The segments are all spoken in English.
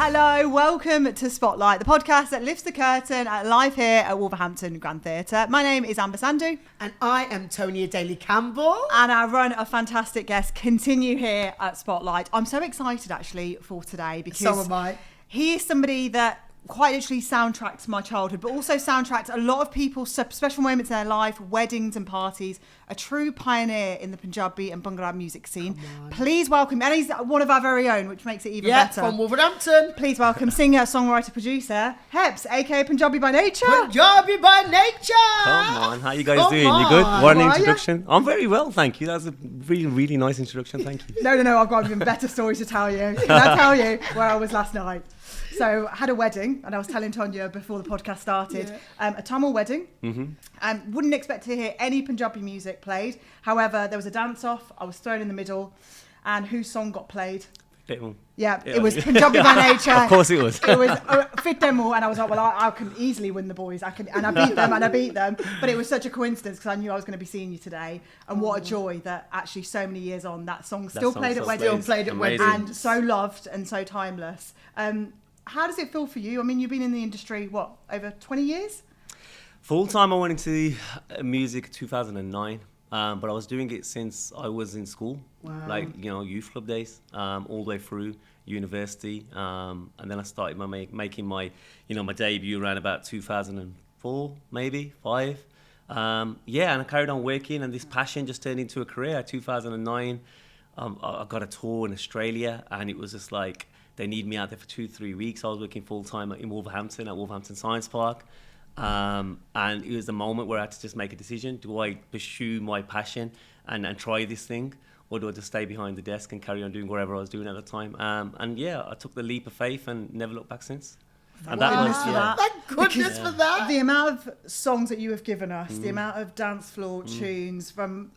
Hello, welcome to SpotLight, the podcast that lifts the curtain live here at Wolverhampton Grand Theatre. My name is Amber Sandu. And I am Tonia Daly-Campbell. And our run of fantastic guests continue here at SpotLight. I'm so excited actually for today because So am I. He is somebody that quite literally soundtracked my childhood, but also soundtracked a lot of people's special moments in their life, weddings and parties. A true pioneer in the Punjabi and Bhangra music scene. Please welcome, and he's one of our very own, which makes it even better. From Wolverhampton. Please welcome singer, songwriter, producer, Heps, aka Punjabi By Nature. Punjabi By Nature. Come on, how you guys doing? You good? What an introduction. I'm very well, thank you. That's a really, really nice introduction, thank you. No, I've got an even better story to tell you. Can I tell you where I was last night? So I had a wedding, and I was telling Tonia before the podcast started, a Tamil wedding. Wouldn't expect to hear any Punjabi music played. However, there was a dance-off. I was thrown in the middle, and whose song got played? Yeah, it was Punjabi By Nature. Of course it was. It was Fit Demo, and I was like, well, I can easily win the boys. I beat them. But it was such a coincidence because I knew I was going to be seeing you today. And what a joy that actually so many years on, that song still played at weddings. Still played at weddings. And so loved and so timeless. How does it feel for you? I mean, you've been in the industry, over 20 years? Full time I went into music 2009. But I was doing it since I was in school, youth club days, all the way through university. And then I started making my debut around about 2004, maybe 5. And I carried on working, and this passion just turned into a career. 2009, I got a tour in Australia, and it was just like, they need me out there for 2-3 weeks. I was working full time in Wolverhampton at Wolverhampton Science Park. And it was the moment where I had to just make a decision. Do I pursue my passion and try this thing, or do I just stay behind the desk and carry on doing whatever I was doing at the time? I took the leap of faith and never looked back since. And that was Thank goodness for that. The amount of songs that you have given us, the amount of dance floor tunes from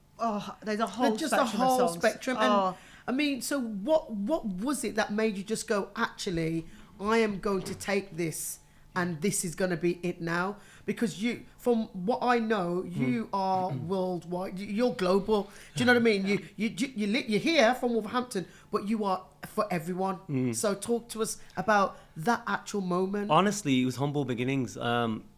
there's a whole just spectrum a whole of songs. spectrum. And I mean, so what was it that made you just go, actually, I am going to take this, and this is going to be it now? Because you, from what I know, you are worldwide. You're global. Do you know what I mean? You're here from Wolverhampton, but you are for everyone. So talk to us about that actual moment. Honestly, it was humble beginnings.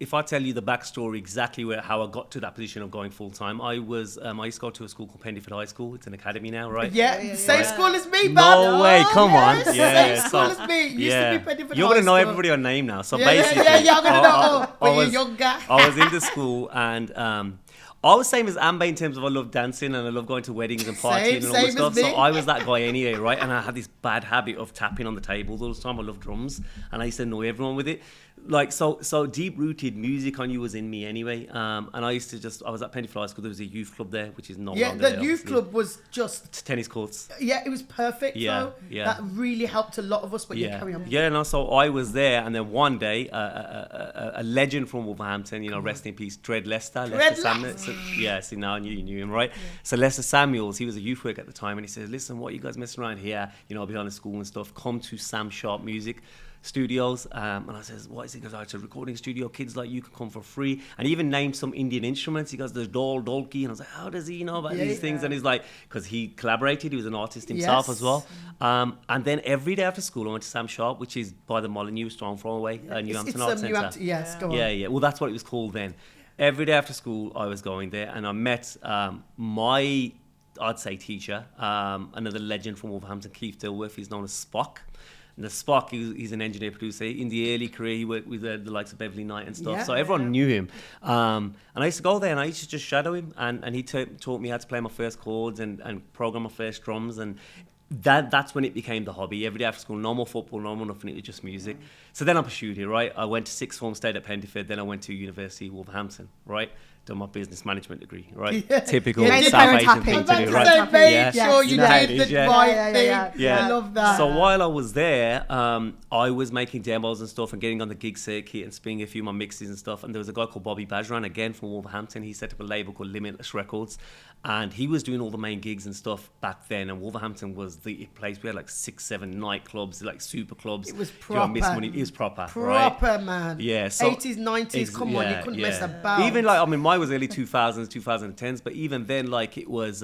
If I tell you the backstory, exactly how I got to that position of going full time, I used to go to a school called Pendiford High School. It's an academy now, right? Same school as me, No way, come on. Same school as me. Used to be Pendiford High You're going to know School. everybody on name now. So I'm basically, going to know. When you're younger. I was in the school, and I was same as Amber in terms of I love dancing and I love going to weddings and partying and all this stuff. So I was that guy anyway, right? And I had this bad habit of tapping on the tables all the time. I love drums, and I used to annoy everyone with it. Like, so deep-rooted music I knew was in me anyway. And I used to I was at Pendiford High School. There was a youth club there, which is no longer there. The youth club was just tennis courts. Yeah, it was perfect. Though. That really helped a lot of us. But you carry on. So I was there, and then one day, a legend from Wolverhampton, rest in peace, Dred Lester. Now you knew him, right? Yeah. So Lester Samuels, he was a youth worker at the time, and he said, "Listen, what are you guys messing around here? Behind the school and stuff. Come to Sam Sharp Music Studios." And I says, "What is it?" He goes, "It's a recording studio. Kids like you can come for free." And he even named some Indian instruments. He goes, "There's dolki," and I was like, "How does he know about these things?" And he's like, because he collaborated. He was an artist himself as well. And then every day after school, I went to Sam Sharp, which is by the Molyneux Stone Throwaway, New Hampton Arts Centre. Go on. Yeah. Well, that's what it was called then. Every day after school, I was going there, and I met my, I'd say, teacher, another legend from Wolverhampton, Keith Dilworth. He's known as Spock. And the Spock, he's an engineer producer. In the early career, he worked with the likes of Beverly Knight and stuff. So everyone knew him. And I used to go there, and I used to just shadow him. And he taught me how to play my first chords and program my first drums. And that's when it became the hobby. Every day after school, no more football, no more nothing, it was just music. So then I pursued it, right? I went to sixth form, stayed at Pendiford, then I went to University of Wolverhampton, right? Done my business management degree, right? Typical South Asian thing to do, right? Sure, you did the right thing. I love that. So while I was there, I was making demos and stuff and getting on the gig circuit and spinning a few of my mixes and stuff. And there was a guy called Bobby Bajran, again from Wolverhampton. He set up a label called Limitless Records. And he was doing all the main gigs and stuff back then. And Wolverhampton was the place. We had like 6-7 nightclubs, like super clubs. It was proper. It was proper, right? Man. Yeah. So 80s, 90s, come on, you couldn't mess about. Even mine was early 2000s, 2010s. But even then, like it was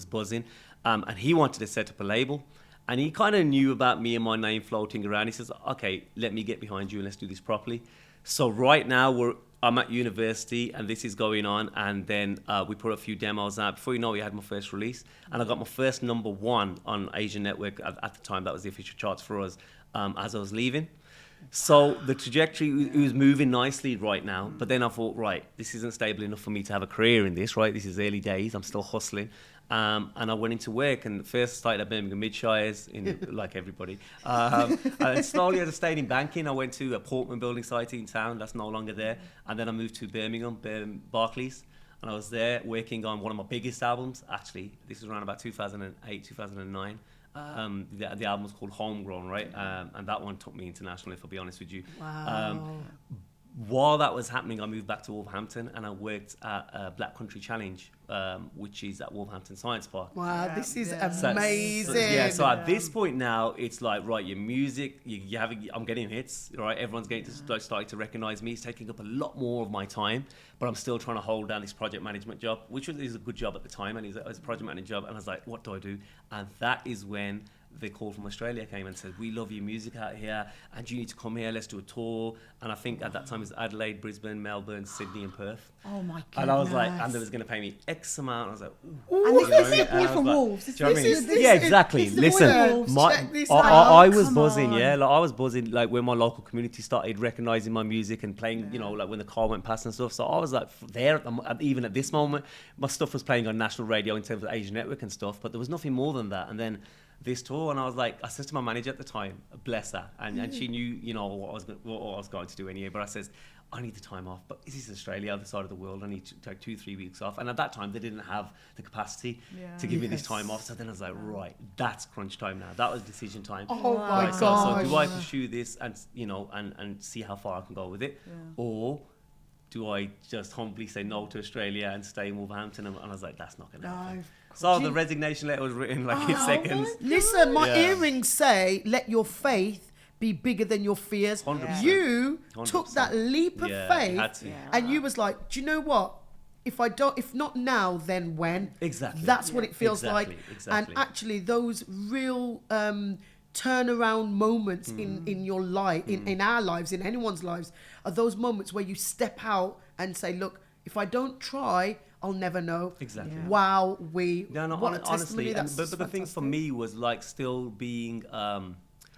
buzzing. And he wanted to set up a label. And he kind of knew about me and my name floating around. He says, okay, let me get behind you and let's do this properly. So right now I'm at university and this is going on, and then we put a few demos out. Before you know it, I had my first release, and I got my first #1 on Asian Network at the time. That was the official charts for us as I was leaving. So the trajectory it was moving nicely right now, but then I thought, right, this isn't stable enough for me to have a career in this, right? This is early days, I'm still hustling. And I went into work, and first started at Birmingham Midshires, like everybody. And slowly as I stayed in banking, I went to a Portman building site in town, that's no longer there. And then I moved to Birmingham, Barclays, and I was there working on one of my biggest albums, actually. This was around about 2008, 2009. The album was called Homegrown, right? And that one took me international, if I'll be honest with you. Wow. While that was happening, I moved back to Wolverhampton and I worked at Black Country Challenge, which is at Wolverhampton Science Park. Wow, this is Yeah. amazing. So at this point now, it's like, right, your music, I'm getting hits, right? Everyone's getting to starting to recognize me. It's taking up a lot more of my time, but I'm still trying to hold down this project management job, which is a good job at the time, and it was a project manager job. And I was like, what do I do? And that is when the call from Australia came and said, we love your music out here and you need to come here, let's do a tour. And I think at that time it was Adelaide, Brisbane, Melbourne, Sydney and Perth. Oh my god! And I was like, and they was going to pay me X amount. I was like, ooh. And this is You know the what boy I mean? And I from was like, Wolves. do you know what I mean? this Yeah, is- exactly. this is the boy Listen, from Wolves. Check this I out. was Come buzzing, on. yeah. Like I was buzzing, like when my local community started recognizing my music and playing, you know, like when the car went past and stuff. So I was like there, even at this moment, my stuff was playing on national radio in terms of Asian Network and stuff, but there was nothing more than that. And then this tour, and I was like, I said to my manager at the time, bless her, and she knew, you know, what I was going to do anyway. But I says, I need the time off. But this is Australia, other side of the world. I need to take 2-3 weeks off. And at that time, they didn't have the capacity to give me this time off. So then I was like, right, that's crunch time now. That was decision time. Oh my Right, god. so do I pursue this and, you know, and see how far I can go with it, or do I just humbly say no to Australia and stay in Wolverhampton? And I was like, that's not going to happen. So the resignation letter was written like in seconds. Listen, my Yeah. earrings say, let your faith be bigger than your fears. 100%. You 100%. took that leap of Yeah, faith you had to. and you was like, do you know what? If not now, then when? Exactly. That's what it feels Exactly, like. exactly. And actually those real turnaround moments in your life, in our lives, in anyone's lives, are those moments where you step out and say, look, if I don't try, I'll never know. Exactly. Yeah. Wow, No, what a testimony. honestly. That's But the thing for fantastic. me was like still being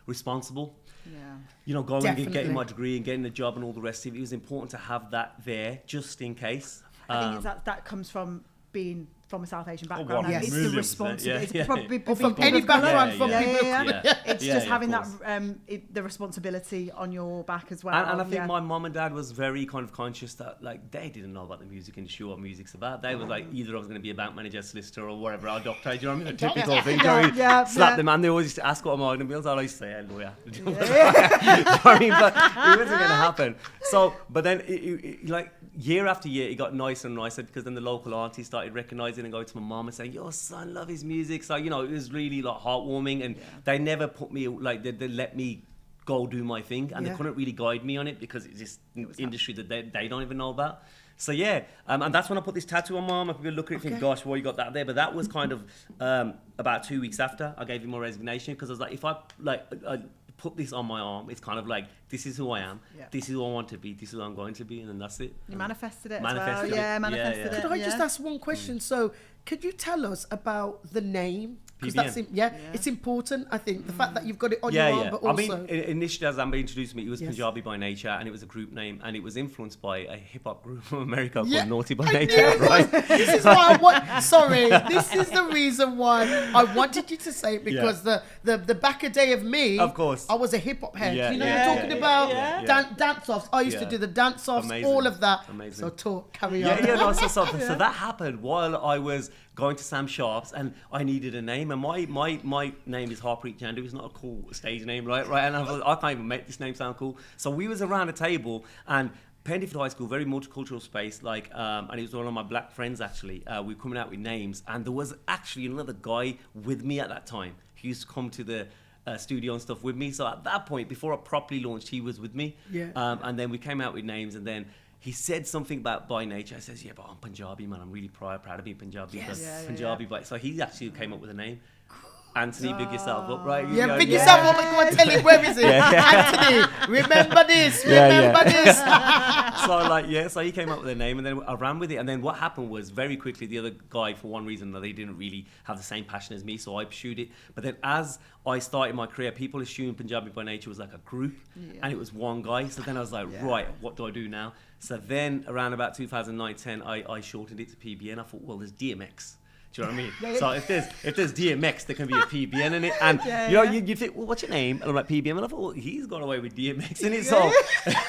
responsible. Yeah. You know, going and Definitely. getting my degree and getting a job and all the rest of it. It was important to have that there just in case. I think it's that comes from being from a South Asian background. one and it's the 1,000,000%, responsibility. yeah. It's probably Or from people any of colour. background, from yeah, people yeah, of yeah. colour. It's Yeah, just yeah, having of that the responsibility on your back as well. And I think yeah. my mum and dad was very kind of conscious that like they didn't know about the music industry or what music's about. They was like either I was going to be a bank manager, solicitor, or whatever, or a doctor. Do you know what I mean? The typical thing. Do you know what I mean? Yeah, Slap yeah. them, and they always used to ask what I'm going to be. I used to say, "Hey, lawyer." Do you know what I mean? But it wasn't going to happen. So, but then it, like year after year, it got nicer and nicer because then the local aunties started recognizing and going to my mum and saying, "Your son love his music." So you know, it was really like heartwarming, and they never put me like they let me go do my thing, and they couldn't really guide me on it because it's just industry that they don't even know about. So yeah, and that's when I put this tattoo on my arm. People look at it and think, gosh, why you got that there? But that was kind of about 2 weeks after I gave him my resignation, because I was like, if I put this on my arm, it's kind of like, this is who I am, this is who I want to be, this is who I'm going to be, and then that's it. You manifested it Manifested as well. it. Yeah, manifested it. Could I just ask one question? So, could you tell us about the name? Because PBN. that's it's important. I think the fact that you've got it on your arm, but also I mean, initially as Amber introduced me, it was Yes. Punjabi By Nature, and it was a group name, and it was influenced by a hip hop group from America Yeah, called Naughty By I Nature, knew. right? This is why I want. Sorry, this is the reason why I wanted you to say it, because the back a day of me, Of course. I was a hip hop head. Yeah, you know, yeah, you're talking yeah, about yeah. dance offs. I used to Yeah. do the dance offs, Amazing. all of that. Amazing. So talk, carry Yeah, on. yeah, no, so that happened while I was going to Sam Sharp's, and I needed a name, and my name is Harpreet Jandu. It's not a cool stage name, right? And I can't even make this name sound cool. So we was around a table, and Pendiford High School, very multicultural space, like, and it was one of my black friends actually. We were coming out with names, and there was actually another guy with me at that time. He used to come to the studio and stuff with me. So at that point, before I properly launched, he was with me. Yeah. And then we came out with names, and then he said something about By Nature. I says, yeah, but I'm Punjabi, man. I'm really proud of being Punjabi. Yes. But Yeah, yeah, Punjabi By. So he actually came up with a name. Anthony, big yourself up, right? You Yeah, know, big yourself up and go and tell him where is it. Anthony, remember this, remember this. So he came up with a name, and then I ran with it. And then what happened was, very quickly, the other guy, for one reason, that they didn't really have the same passion as me, so I pursued it. But then as I started my career, people assumed Punjabi By Nature was like a group, and it was one guy. So then I was like, right, what do I do now? So then around about 2009-10, I shortened it to PBN. I thought, well, there's DMX. Do you know what I mean? So if there's DMX, there can be a PBN in it. And you think, well, what's your name? And I'm like, PBN. And I thought, well, he's gone away with DMX in it. So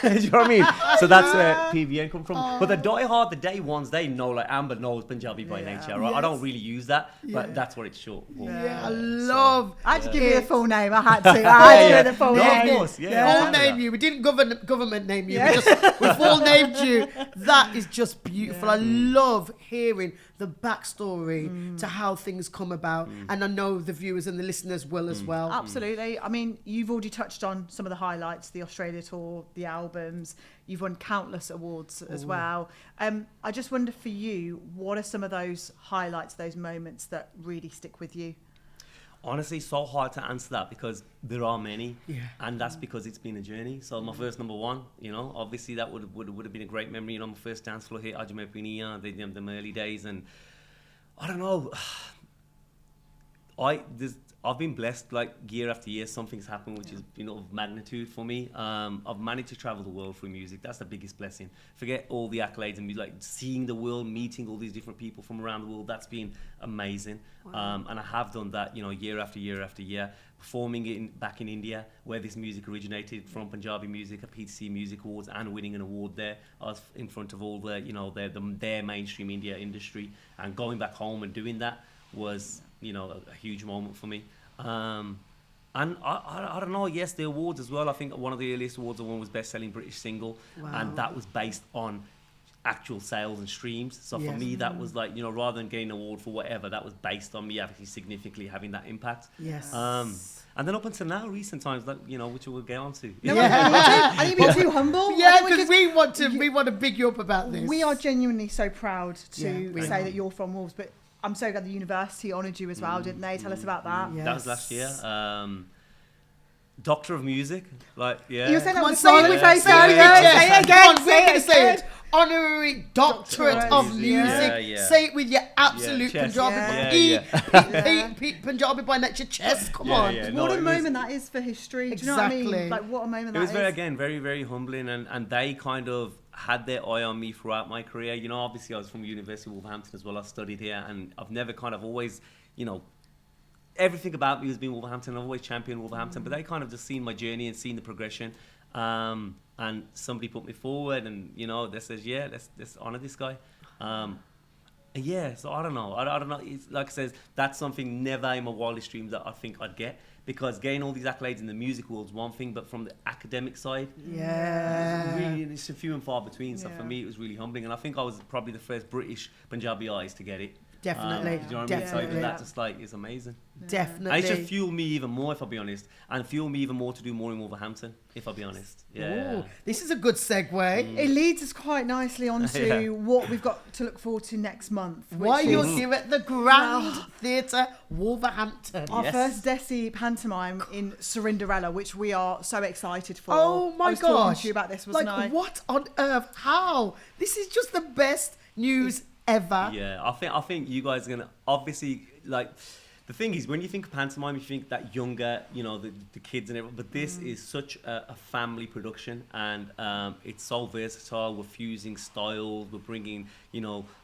do you know what I mean? So that's where PBN come from. But the diehard, the day ones, they know, like Amber knows Punjabi By Nature, right? I don't really use that, but that's what it's short for. I love. I had to give you the full name. I had to. I had to give you the full name. Of course, Full name you. We didn't government name you. We full named you. That is just beautiful. I love hearing the backstory to how things come about, and I know the viewers and the listeners will as well. Absolutely. I mean, you've already touched on some of the highlights, the Australia tour, the albums. You've won countless awards as well. I just wonder for you, what are some of those highlights, those moments that really stick with you? Honestly, so hard to answer that because there are many, and that's because it's been a journey. So my first number one, obviously that would have been a great memory. My first dance floor hit, Ajme Pinia, the early days, and I don't know. I've been blessed, like year after year, something's happened which is of magnitude for me. I've managed to travel the world through music. That's the biggest blessing. Forget all the accolades and like seeing the world, meeting all these different people from around the world. That's been amazing. Wow. And I have done that, year after year after year. Performing back in India, where this music originated from, Punjabi music, at PTC Music Awards, and winning an award there. I was in front of all the, their mainstream India industry, and going back home and doing that was, a huge moment for me. And I don't know, yes, the awards as well. I think one of the earliest awards I won was Best Selling British Single, and that was based on actual sales and streams. So for me, that was like, rather than getting an award for whatever, that was based on me actually significantly having that impact. Yes. And then up until now, recent times, like, which we'll get on to. No, are you being too humble? Yeah, because we want to big you up about this. We are genuinely so proud to say that you're from Wolves, but I'm so glad the university honoured you as well, didn't they? Tell us about that. Yes. That was last year. Doctor of Music, like, yeah. You were saying that Come with a on, smile on your face. say it again. Say it again. Honorary Doctorate of Music. Say it with your absolute Punjabi Punjabi By Nature chest. Come on. What a moment that is for history. Do you know what I mean? Like, what a moment that is. It was very, very humbling, and they kind of had their eye on me throughout my career. Obviously I was from University of Wolverhampton as well. I studied here, and I've never always, everything about me has been Wolverhampton. I've always championed Wolverhampton, but they kind of just seen my journey and seen the progression. And somebody put me forward, and they says, let's honor this guy. So I don't know. I don't know. It's, like I says, that's something never in my wildest dreams that I think I'd get, because getting all these accolades in the music world's one thing, but from the academic side, it's a few and far between. So for me, it was really humbling, and I think I was probably the first British Punjabi eyes to get it. Definitely. Do you know what I mean? So even that just like is amazing. Definitely. And it should fuel me even more, if I'll be honest, and fuel me even more to do more in Wolverhampton, if I'll be honest. Yeah. Ooh, this is a good segue. It leads us quite nicely onto what we've got to look forward to next month. Why you're here at the Grand Theatre, Wolverhampton. Our first Desi pantomime in Surinderella, which we are so excited for. Oh my I was talking gosh. to you about this, wasn't I? What on earth? How? This is just the best news ever. Yeah, I think you guys are gonna obviously like. The thing is, when you think of pantomime, you think that younger, the kids and everything. But this is such a family production, and it's so versatile. We're fusing styles. We're bringing,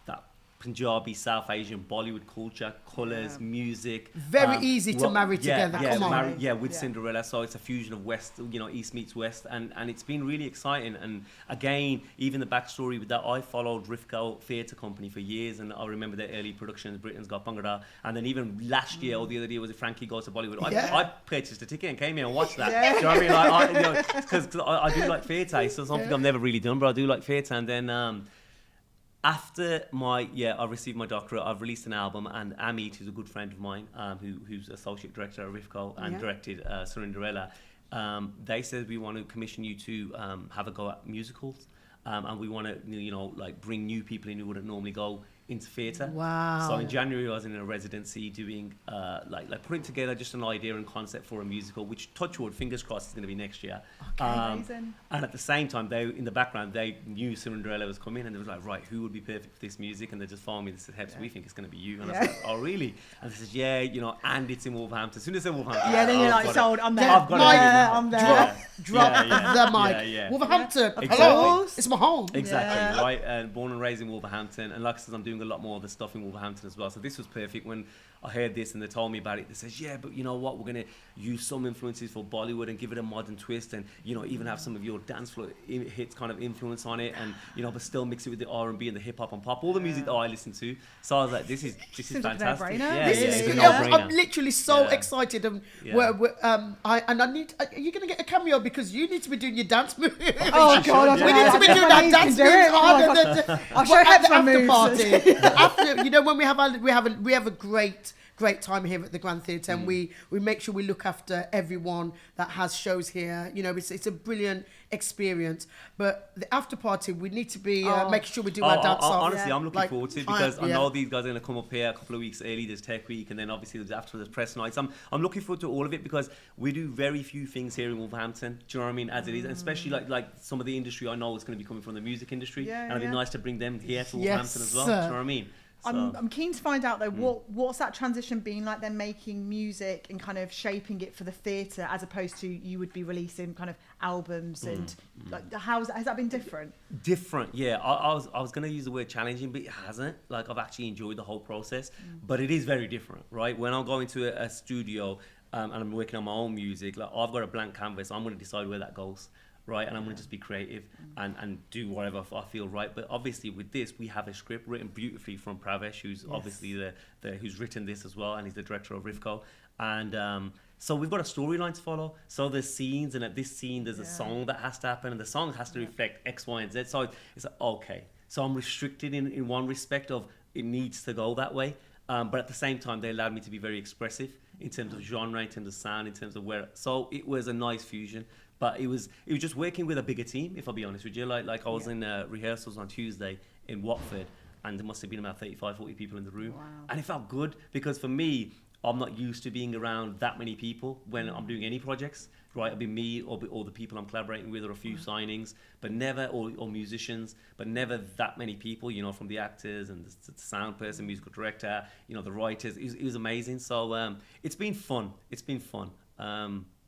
that Punjabi, South Asian, Bollywood culture, colours, music. Very easy to marry together. Come on. With Cinderella. So it's a fusion of West, East meets West, and it's been really exciting. And again, even the backstory with that, I followed Rifco Theatre Company for years, and I remember their early productions, Britain's Got Bhangra, and then even last year or the other day was it Frankie Goes to Bollywood. I purchased a ticket and came here and watched that. Do you know what I mean? Because I do like theatre, so something I've never really done, but I do like theatre. And then after I received my doctorate, I've released an album, and Amit, who's a good friend of mine, who's associate director at Rifco and directed Surinderella, they said, we want to commission you to have a go at musicals, and we want to, bring new people in who wouldn't normally go into theatre. Wow. So in January I was in a residency doing like putting together just an idea and concept for a musical, which touch wood, fingers crossed, is going to be next year. Okay, amazing. And at the same time, they in the background they knew Surinderella was coming, and they was like, right, who would be perfect for this music? And they just phoned me and said, Heps, we think it's going to be you. And I was like, oh really? And they said, yeah, you know, and it's in Wolverhampton. As soon as they said Wolverhampton, Yeah, then you're like, sold, I'm there. I've got it. I'm there. Drop the mic. Yeah. Wolverhampton. Exactly. Hello. It's my home. Exactly, right? And born and raised in Wolverhampton. And like I said, I'm doing a lot more of the stuff in Wolverhampton as well. So this was perfect. When I heard this and they told me about it, they says, yeah, but you know what? We're going to use some influences for Bollywood and give it a modern twist, and, you know, even have some of your dance floor hits kind of influence on it, and, you know, but still mix it with the R&B and the hip hop and pop, all the music that I listen to. So I was like, this is Seems like a fantastic. no-brainer. It's a no-brainer. I'm literally so excited. And I need. Are you going to get a cameo, because you need to be doing your dance move? Oh God, we need to be doing that dance move. I'll show Heps my after moves. party. After, you know, when we have a great time here at the Grand Theatre, and we make sure we look after everyone that has shows here. You know, it's a brilliant experience. But the after party, we need to be make sure we do our dance off. Honestly, I'm looking forward to it, because I know these guys are going to come up here a couple of weeks early. There's Tech Week, and then obviously there's press nights. I'm looking forward to all of it, because we do very few things here in Wolverhampton. Do you know what I mean? As it is, and especially like some of the industry I know is going to be coming from the music industry, and it'd be nice to bring them here to Wolverhampton as well. Do you know what I mean? So. I'm keen to find out though, what's that transition been like then, making music and kind of shaping it for the theatre, as opposed to you would be releasing kind of albums and like has that been different? Different, yeah. I was going to use the word challenging, but it hasn't. Like, I've actually enjoyed the whole process, but it is very different, right? When I'm going to a studio and I'm working on my own music, like, I've got a blank canvas. I'm going to decide where that goes. Right, and I'm going to just be creative and do whatever I feel right. But obviously with this, we have a script written beautifully from Pravesh, who's obviously the who's written this as well, and he's the director of Rifco. And so we've got a storyline to follow. So there's scenes, and at this scene there's a song that has to happen, and the song has to reflect X, Y, and Z. So it's like, okay. So I'm restricted in one respect of it needs to go that way. But at the same time, they allowed me to be very expressive in terms of genre, in terms of sound, in terms of where. So it was a nice fusion. But it was just working with a bigger team, if I'll be honest with you. Like I was in rehearsals on Tuesday in Watford, and there must have been about 35, 40 people in the room. Wow. And it felt good, because for me, I'm not used to being around that many people when I'm doing any projects, right? It'll be me or the people I'm collaborating with, or a few signings, but never, or musicians, but never that many people, you know, from the actors and the sound person, musical director, you know, the writers. It was amazing. So it's been fun.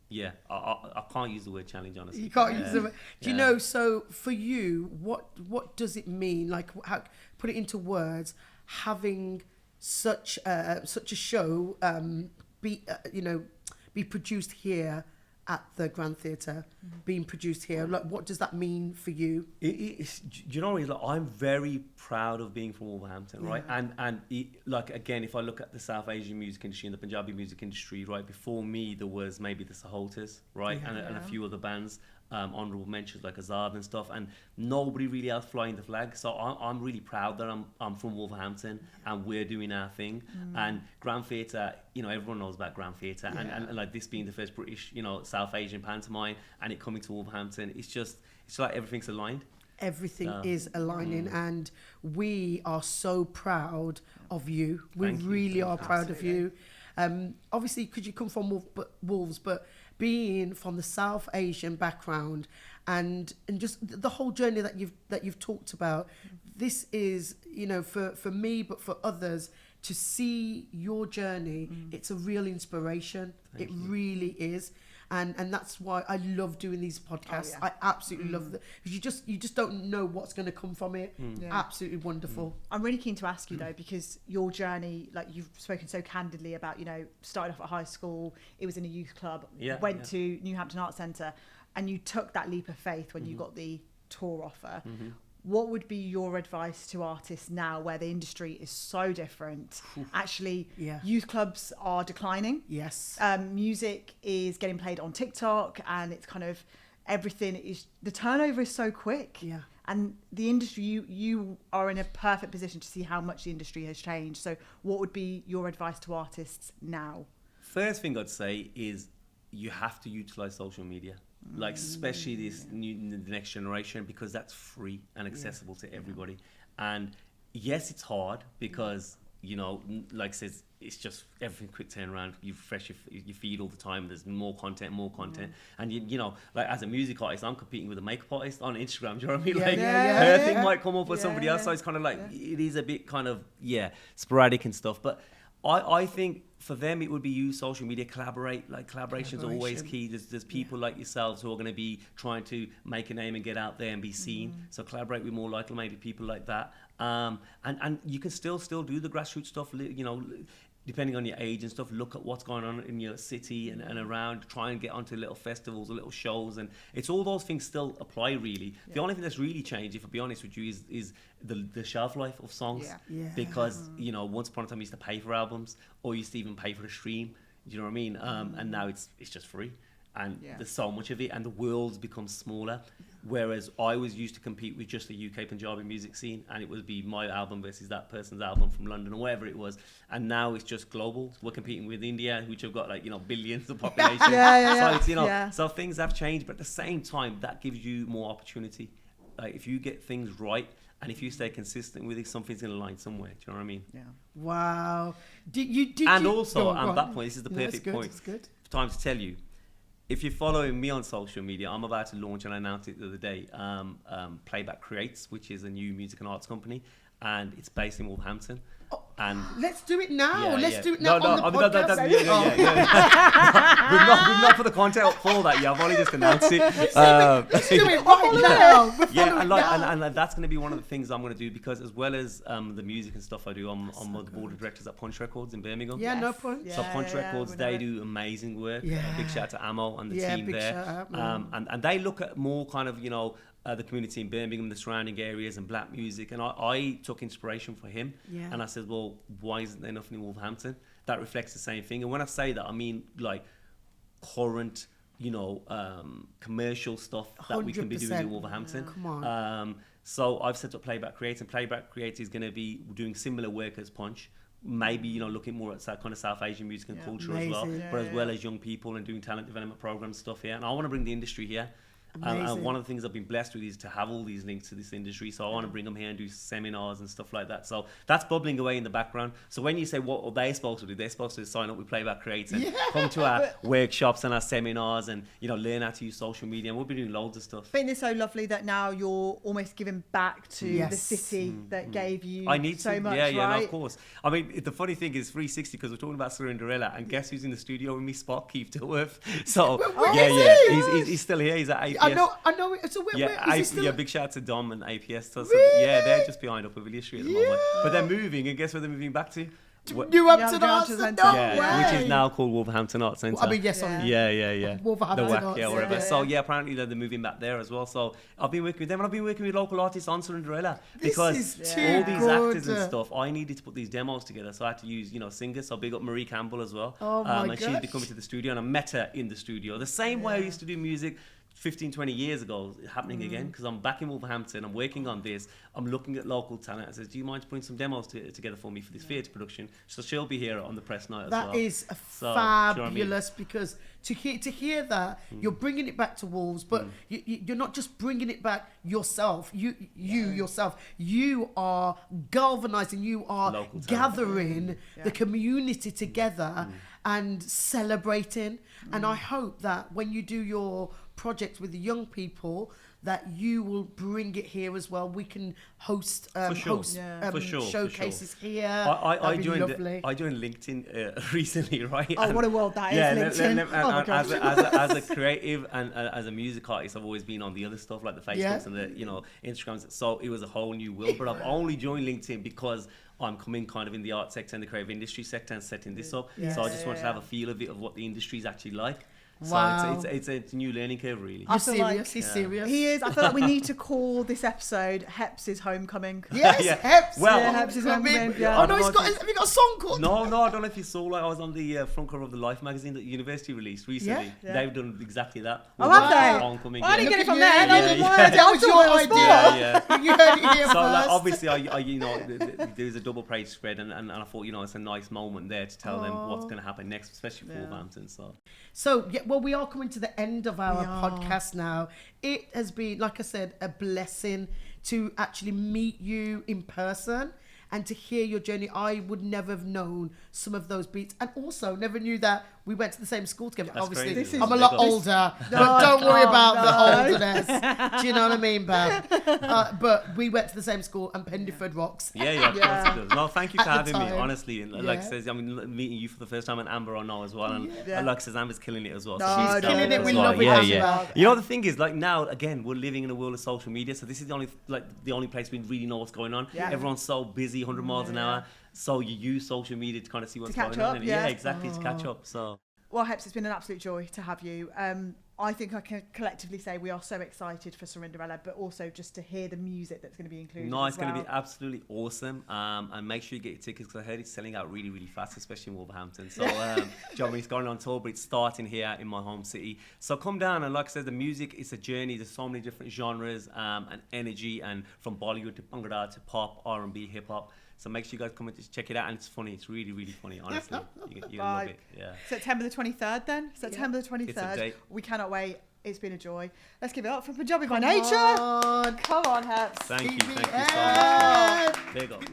Yeah, I can't use the word challenge, honestly. You can't use the word. Do you know, so for you, what does it mean? Like, how, put it into words, having such a show be produced here at the Grand Theatre, being produced here. Like, what does that mean for you? Do you know what? Like, I'm very proud of being from Wolverhampton, right? And like, again, if I look at the South Asian music industry and the Punjabi music industry, right, before me there was maybe the Sahotas, right, and a few other bands, honourable mentions like Azad and stuff, and nobody really else flying the flag. So I'm really proud that I'm from Wolverhampton and we're doing our thing. And Grand Theatre, you know, everyone knows about Grand Theatre, and like this being the first British, you know, South Asian pantomime, and it coming to Wolverhampton, it's like everything's aligned. Everything is aligning, and we are so proud of you. We really are proud of you. Obviously, because you come from Wolves, but being from the South Asian background, and just the whole journey that you've talked about, this is, you know, for me, but for others, to see your journey, it's a real inspiration. It really is. And that's why I love doing these podcasts. I absolutely love them, because you just don't know what's going to come from it. Absolutely wonderful. I'm really keen to ask you though, because your journey, like, you've spoken so candidly about, you know, started off at high school, it was in a youth club, went to New Hampton Arts Centre, and you took that leap of faith when you got the tour offer. What would be your advice to artists now, where the industry is so different? Actually, youth clubs are declining. Yes. Music is getting played on TikTok, and it's kind of everything is, the turnover is so quick. Yeah. And the industry, you are in a perfect position to see how much the industry has changed. So what would be your advice to artists now? First thing I'd say is you have to utilize social media. Like, especially the next generation, because that's free and accessible to everybody. And yes, it's hard because, you know, like I said, it's just everything quick turnaround. You refresh your feed all the time. There's more content. And you know, like as a music artist, I'm competing with a makeup artist on Instagram. Do you know what I mean? Like her thing might come up with somebody else. So it's kind of like, it is a bit kind of, sporadic and stuff. But I think for them, it would be use social media, collaborate. Like collaboration's always key. There's people like yourselves who are going to be trying to make a name and get out there and be seen. So collaborate with more like-minded people like that. And you can still do the grassroots stuff, you know, depending on your age and stuff. Look at what's going on in your city and around. Try and get onto little festivals or little shows, and it's all those things still apply really. The only thing that's really changed, if I'll be honest with you, is the shelf life of songs. Because you know, once upon a time you used to pay for albums, or you used to even pay for a stream. Do you know what I mean? And now it's just free. And there's so much of it, and the world's become smaller. Whereas I was used to compete with just the UK Punjabi music scene, and it would be my album versus that person's album from London or wherever it was. And now it's just global. We're competing with India, which have got like, you know, billions of population. So it's, you know, so things have changed, but at the same time, that gives you more opportunity. Like if you get things right, and if you stay consistent with it, something's going to line somewhere. Do you know what I mean? Yeah. Wow. Also, at that point, this is the perfect point. It's good. Time to tell you. If you're following me on social media, I'm about to launch, and I announced it the other day, Playback Creates, which is a new music and arts company, and it's based in Wolverhampton. And let's do it now. Do it now on the podcast. We've not put the content for that yet. I've only just announced it. Let's do it right now. And that's going to be one of the things I'm going to do, because as well as the music and stuff I do, I'm on the board of directors at Punch Records in Birmingham. No point. So Punch Records, they do amazing work. Big shout out to Amo and the team there. And they look at more kind of, you know, the community in Birmingham, the surrounding areas, and black music. And I took inspiration from him. And I said, well, why isn't there nothing in Wolverhampton that reflects the same thing? And when I say that, I mean like current, you know, commercial stuff that we can be doing in Wolverhampton. Come on. So I've set up Playback Creates, and Playback Creates is going to be doing similar work as Punch. Maybe, you know, looking more at that kind of South Asian music and culture as well, but as well as young people and doing talent development programs stuff here. And I want to bring the industry here. And one of the things I've been blessed with is to have all these links to this industry. So I want to bring them here and do seminars and stuff like that. So that's bubbling away in the background. So when you say what are they supposed to do, they're supposed to sign up with Playback Creates and come to our workshops and our seminars and, you know, learn how to use social media. And we'll be doing loads of stuff. I think it's so lovely that now you're almost giving back to the city that gave you so much, right? No, of course. I mean, the funny thing is 360, because we're talking about Surinderella, and guess who's in the studio with me? Spot Keith Dilworth. So he's still here. He's at APS. I know. So where is he still? Big shout out to Dom and APS. So, really? They're just behind Upper Village Street at the moment. But they're moving, and guess where they're moving back to? New Hampton Arts Centre. Which is now called Wolverhampton Arts Centre. I mean, yes, yeah. Wolverhampton the WAC, Arts, whatever. So apparently they're moving back there as well. So I've been working with them, and I've been working with local artists on Surinderella, because all these actors and stuff, I needed to put these demos together. So I had to use, you know, singers. So big up Marie Campbell as well. And she's been coming to the studio, and I met her in the studio. The same way I used to do music 15, 20 years ago, happening again, because I'm back in Wolverhampton, I'm working on this, I'm looking at local talent. I says, do you mind putting some demos together for me for this theatre production? So she'll be here on the press night as well. That is fabulous, because to hear that, you're bringing it back to Wolves, but you're not just bringing it back yourself, yourself, you are galvanising, you are gathering the community together and celebrating. And I hope that when you do your project with the young people, that you will bring it here as well. We can host showcases here. I joined LinkedIn recently, right? Oh, what a world that is, LinkedIn. As a creative and as a music artist, I've always been on the other stuff like the Facebooks and the, you know, Instagrams. So it was a whole new world. But I've only joined LinkedIn because I'm coming kind of in the art sector and the creative industry sector and setting this up. So I just wanted to have a feel of it, of what the industry is actually like. Wow. So it's a new learning curve, really. He's serious. He is. I feel like we need to call this episode Heps' Homecoming. Yes, Heps. Well, Heps' Homecoming. I know have you got a song called? No, I don't know if you saw. Like, I was on the front cover of the Life magazine that university released recently. They've done exactly that. Oh, have they? Homecoming. I didn't get it from there. That was your idea. You heard it here first. So, like, obviously, I you know, there's a double page spread, and I thought, you know, it's a nice moment there to tell them what's going to happen next, especially for Wolverhampton. So, we are coming to the end of our podcast now. It has been, like I said, a blessing to actually meet you in person. and to hear your journey. I would never have known some of those beats, and also never knew that we went to the same school together. That's Obviously, crazy. I'm a lot older, but don't worry about the olderness. Do you know what I mean, Bab? But we went to the same school, and Pendiford rocks. Yeah, of course it does. No, thank you for At the having me, time. honestly. And like I says, I mean, meeting you for the first time, and Amber I know as well. And like I says, Amber's killing it as well. She's killing it. We as love well. it. Yeah. You know, the thing is, like now, again, we're living in a world of social media, so this is the only place we really know what's going on. Yeah. Everyone's so busy, 100 miles an hour. So you use social media to kind of see what's catch going up, on. And yeah. Exactly, to catch up. So. Well, Heps, it's been an absolute joy to have you. I think I can collectively say we are so excited for Surinderella, but also just to hear the music that's going to be included. No, it's as well. going to be absolutely awesome. And make sure you get your tickets, because I heard it's selling out really, really fast, especially in Wolverhampton. So, it's going on tour, but it's starting here in my home city. So come down, and like I said, the music is a journey. There's so many different genres and energy, and from Bollywood to Bhangra to pop, R&B, hip hop. So make sure you guys come and check it out, and it's funny. It's really, really funny, honestly. You're gonna love it. Yeah. September the 23rd then. September the 23rd. It's a date. We cannot wait. It's been a joy. Let's give it up for Punjabi By Nature. Come on, Heps. Thank you so much. Big up.